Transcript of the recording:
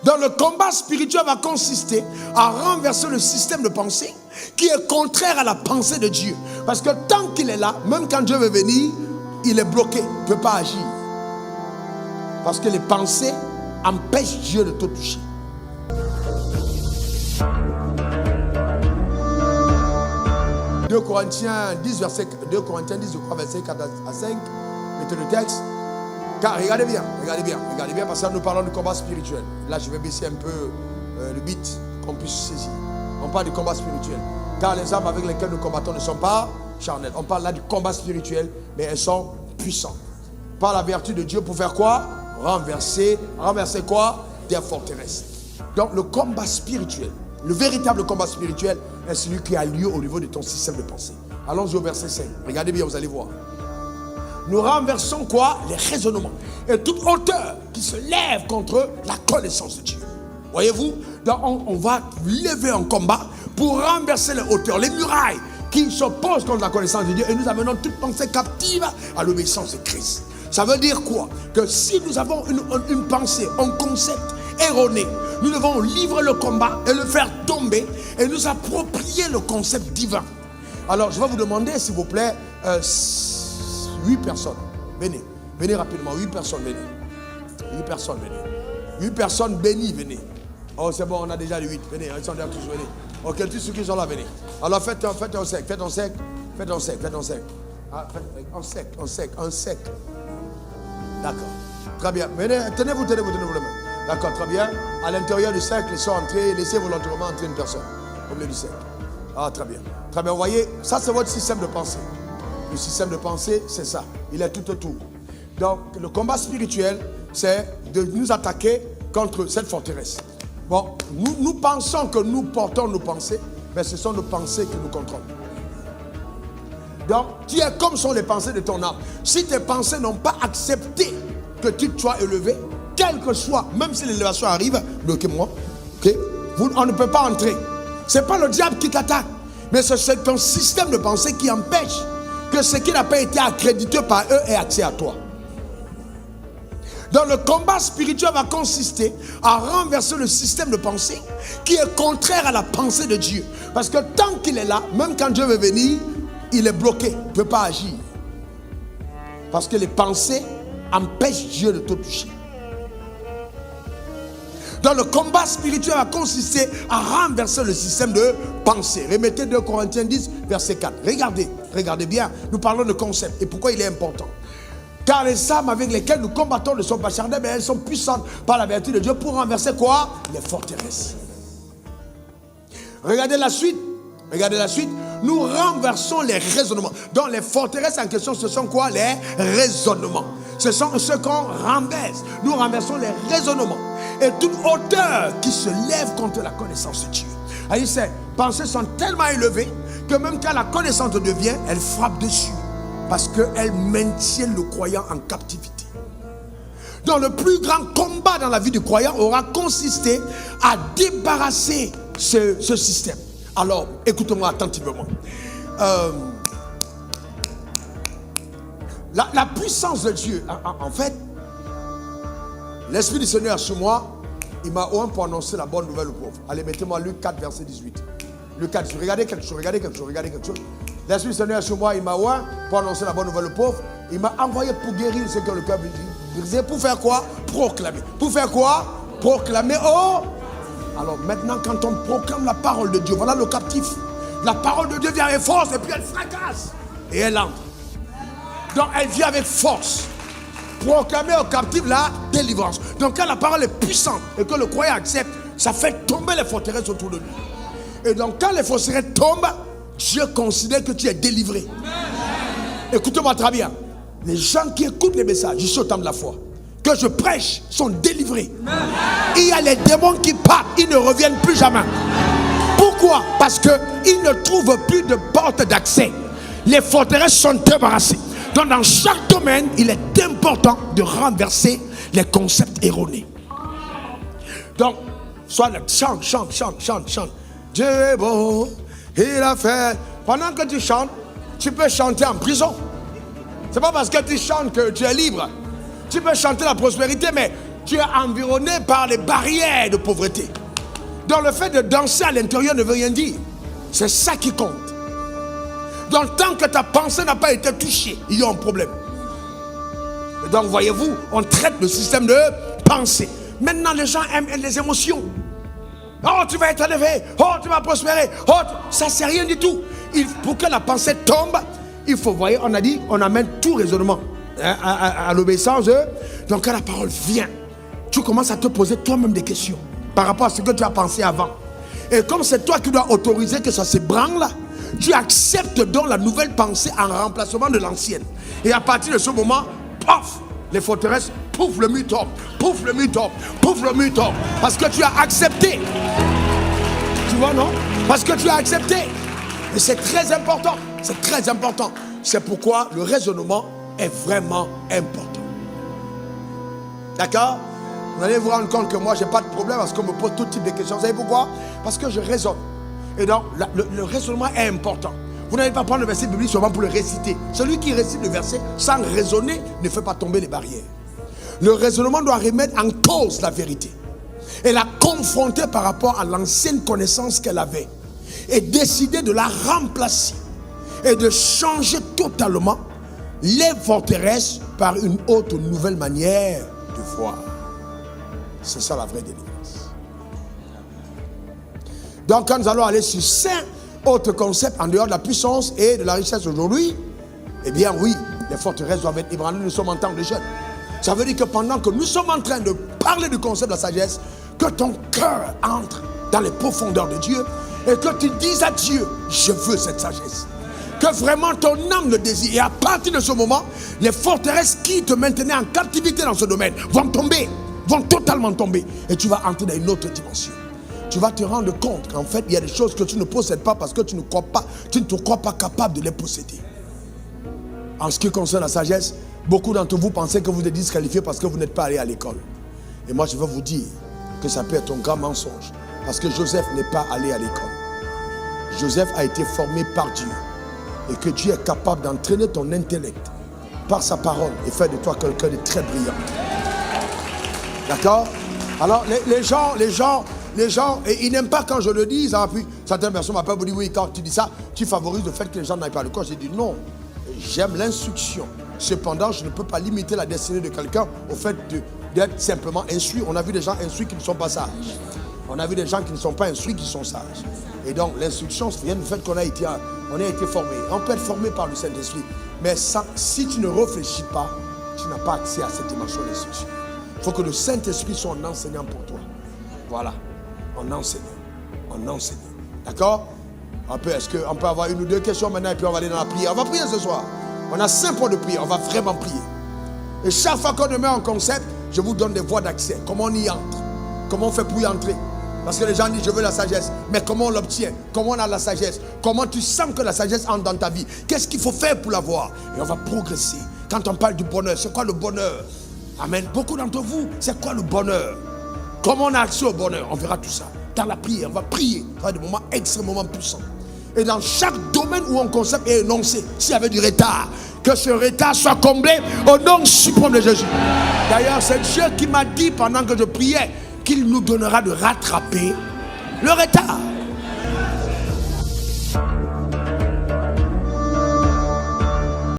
Donc le combat spirituel va consister à renverser le système de pensée qui est contraire à la pensée de Dieu. Parce que tant qu'il est là, même quand Dieu veut venir, il est bloqué, il ne peut pas agir. Parce que les pensées empêchent Dieu de te toucher. Deux Corinthiens 10, verset 4 à 5. Mettez le texte. Car regardez bien, parce que nous parlons du combat spirituel. Là, je vais baisser un peu le beat, qu'on puisse saisir. On parle du combat spirituel. Car les armes avec lesquelles nous combattons ne sont pas charnelles. On parle là du combat spirituel, mais elles sont puissantes. Par la vertu de Dieu pour faire quoi? Renverser quoi? Des forteresses. Donc le combat spirituel, le véritable combat spirituel est celui qui a lieu au niveau de ton système de pensée. Allons-y au verset 5. Regardez bien, vous allez voir. Nous renversons quoi? Les raisonnements. Et toute hauteur qui se lève contre la connaissance de Dieu. Voyez-vous? Donc on va lever un combat pour renverser les hauteurs, les murailles qui s'opposent contre la connaissance de Dieu. Et nous amenons toute pensée captive à l'obéissance de Christ. Ça veut dire quoi? Que si nous avons une pensée, un concept erroné, nous devons livrer le combat et le faire tomber et nous approprier le concept divin. Alors je vais vous demander s'il vous plaît 8 personnes, venez rapidement, 8 personnes, venez. 8 personnes bénies, venez. Oh c'est bon, on a déjà les 8, venez, ils sont déjà tous, venez. Ok, tous ceux qui sont là, venez. Alors faites en sec. Ah, en sec. D'accord, très bien, venez, tenez-vous la main. D'accord, très bien. À l'intérieur du cercle, ils sont entrés, laissez volontairement entrer une personne au milieu du cercle. Ah, très bien. Très bien, vous voyez, ça c'est votre système de pensée. Le système de pensée, c'est ça. Il est tout autour. Donc, le combat spirituel, c'est de nous attaquer contre cette forteresse. Bon, nous pensons que nous portons nos pensées, mais ce sont nos pensées qui nous contrôlent. Donc, tu es comme sont les pensées de ton âme. Si tes pensées n'ont pas accepté que tu sois élevé, quel que soit, même si l'élévation arrive, bloquez-moi, okay? On ne peut pas entrer. Ce n'est pas le diable qui t'attaque, mais c'est ton système de pensée qui empêche que ce qui n'a pas été accrédité par eux ait accès à toi. Donc le combat spirituel va consister à renverser le système de pensée qui est contraire à la pensée de Dieu. Parce que tant qu'il est là, même quand Dieu veut venir, il est bloqué, il ne peut pas agir. Parce que les pensées empêchent Dieu de te toucher. Donc le combat spirituel va consister à renverser le système de pensée. Remettez 2 Corinthiens 10, verset 4. Regardez bien, nous parlons de concept et pourquoi il est important. Car les armes avec lesquelles nous combattons ne sont pas charnelles, mais elles sont puissantes par la vertu de Dieu pour renverser quoi? Les forteresses. Regardez la suite. Nous renversons les raisonnements. Donc les forteresses en question, ce sont quoi? Les raisonnements. Ce sont ceux qu'on renverse. Nous renversons les raisonnements. Et toute hauteur qui se lève contre la connaissance de Dieu. Alors, ces pensées sont tellement élevées que même quand la connaissance de Dieu vient, elle frappe dessus. Parce qu'elle maintient le croyant en captivité. Donc le plus grand combat dans la vie du croyant aura consisté à débarrasser ce système. Alors, écoutez-moi attentivement. La puissance de Dieu, en fait, l'Esprit du Seigneur sur moi, il m'a oint pour annoncer la bonne nouvelle aux pauvres. Allez, mettez-moi Luc 4, verset 18. Luc 4, regardez quelque chose. L'Esprit du Seigneur sur moi, il m'a oint pour annoncer la bonne nouvelle aux pauvres. Il m'a envoyé pour guérir ceux qui ont le cœur brisé. Pour faire quoi? Proclamer. Pour faire quoi? Proclamer. Oh! Alors maintenant, quand on proclame la parole de Dieu, voilà le captif. La parole de Dieu vient avec force et puis elle fracasse. Et elle entre. Donc elle vient avec force. Proclamer au captif la délivrance. Donc quand la parole est puissante et que le croyant accepte, ça fait tomber les forteresses autour de lui. Et donc quand les forteresses tombent, Dieu considère que tu es délivré. Écoutez-moi très bien. Les gens qui écoutent les messages, ici au temps de la foi, que je prêche, sont délivrés. Il y a les démons qui partent, ils ne reviennent plus jamais. Pourquoi? Parce qu'ils ne trouvent plus de porte d'accès. Les forteresses sont débarrassées. Donc dans chaque domaine, il est important de renverser les concepts erronés. Donc, soit le chante. Dieu est beau, il a fait. Pendant que tu chantes, tu peux chanter en prison. C'est pas parce que tu chantes que tu es libre. Tu peux chanter la prospérité, mais tu es environné par les barrières de pauvreté. Donc le fait de danser à l'intérieur ne veut rien dire. C'est ça qui compte. Donc tant que ta pensée n'a pas été touchée, il y a un problème. Et donc voyez-vous, on traite le système de pensée. Maintenant les gens aiment les émotions. Oh, tu vas être élevé. Oh, tu vas prospérer. Oh, ça c'est rien du tout. Pour que la pensée tombe, il faut, voyez, on a dit, on amène tout raisonnement à l'obéissance. Donc quand la parole vient, tu commences à te poser toi-même des questions par rapport à ce que tu as pensé avant. Et comme c'est toi qui dois autoriser que ça s'ébranle, tu acceptes donc la nouvelle pensée en remplacement de l'ancienne. Et à partir de ce moment, pof, les forteresses, pouf, le mur tombe, pouf, le mur tombe, pouf, le mur tombe. Parce que tu as accepté. Tu vois, non? Parce que tu as accepté. Et c'est très important. C'est très important. C'est pourquoi le raisonnement est vraiment important. D'accord? Vous allez vous rendre compte que moi, je n'ai pas de problème parce qu'on me pose tout type de questions. Vous savez pourquoi? Parce que je raisonne. Et donc, le raisonnement est important. Vous n'allez pas prendre le verset biblique seulement pour le réciter. Celui qui récite le verset sans raisonner ne fait pas tomber les barrières. Le raisonnement doit remettre en cause la vérité et la confronter par rapport à l'ancienne connaissance qu'elle avait et décider de la remplacer et de changer totalement les forteresses par une autre nouvelle manière de voir. C'est ça la vraie délivrance. Donc quand nous allons aller sur 5 autres concepts en dehors de la puissance et de la richesse aujourd'hui, eh bien oui, les forteresses doivent être ébranlées. Nous sommes en temps de jeûne. Ça veut dire que pendant que nous sommes en train de parler du concept de la sagesse, que ton cœur entre dans les profondeurs de Dieu et que tu dises à Dieu, je veux cette sagesse. Que vraiment ton âme le désire. Et à partir de ce moment, les forteresses qui te maintenaient en captivité dans ce domaine vont tomber, vont totalement tomber. Et tu vas entrer dans une autre dimension. Tu vas te rendre compte qu'en fait, il y a des choses que tu ne possèdes pas parce que tu ne crois pas, tu ne te crois pas capable de les posséder. En ce qui concerne la sagesse, beaucoup d'entre vous pensez que vous êtes disqualifiés parce que vous n'êtes pas allé à l'école. Et moi, je veux vous dire que ça peut être un grand mensonge. Parce que Joseph n'est pas allé à l'école. Joseph a été formé par Dieu. Et que Dieu est capable d'entraîner ton intellect par sa parole et faire de toi quelqu'un de très brillant. D'accord? Alors, les gens, et ils n'aiment pas quand je le dis. Puis certaines personnes m'appellent pour dire, oui, quand tu dis ça, tu favorises le fait que les gens n'aillent pas à l'école. J'ai dit non. J'aime l'instruction. Cependant, je ne peux pas limiter la destinée de quelqu'un au fait d'être simplement instruit. On a vu des gens instruits qui ne sont pas sages. On a vu des gens qui ne sont pas instruits qui sont sages. Et donc, l'instruction vient du fait qu'on a été formé. On peut être formé par le Saint-Esprit. Mais si tu ne réfléchis pas, tu n'as pas accès à cette dimension d'instruction. Il faut que le Saint-Esprit soit un enseignant pour toi. Voilà. Un enseignant. D'accord? Est-ce qu'on peut avoir une ou deux questions maintenant et puis on va aller dans la prière? On va prier ce soir. On a 5 points de prière. On va vraiment prier. Et chaque fois qu'on met un concept, je vous donne des voies d'accès. Comment on y entre? Comment on fait pour y entrer? Parce que les gens disent, je veux la sagesse. Mais comment on l'obtient? Comment on a la sagesse? Comment tu sens que la sagesse entre dans ta vie? Qu'est-ce qu'il faut faire pour l'avoir? Et on va progresser. Quand on parle du bonheur, c'est quoi le bonheur? Amen. Beaucoup d'entre vous, c'est quoi le bonheur? Comment on a accès au bonheur? On verra tout ça. Dans la prière, on va prier. Ça va être des moments extrêmement puissants. Et dans chaque domaine où un concept est énoncé, s'il y avait du retard, que ce retard soit comblé au nom suprême de Jésus. D'ailleurs, c'est Dieu qui m'a dit pendant que je priais qu'il nous donnera de rattraper le retard.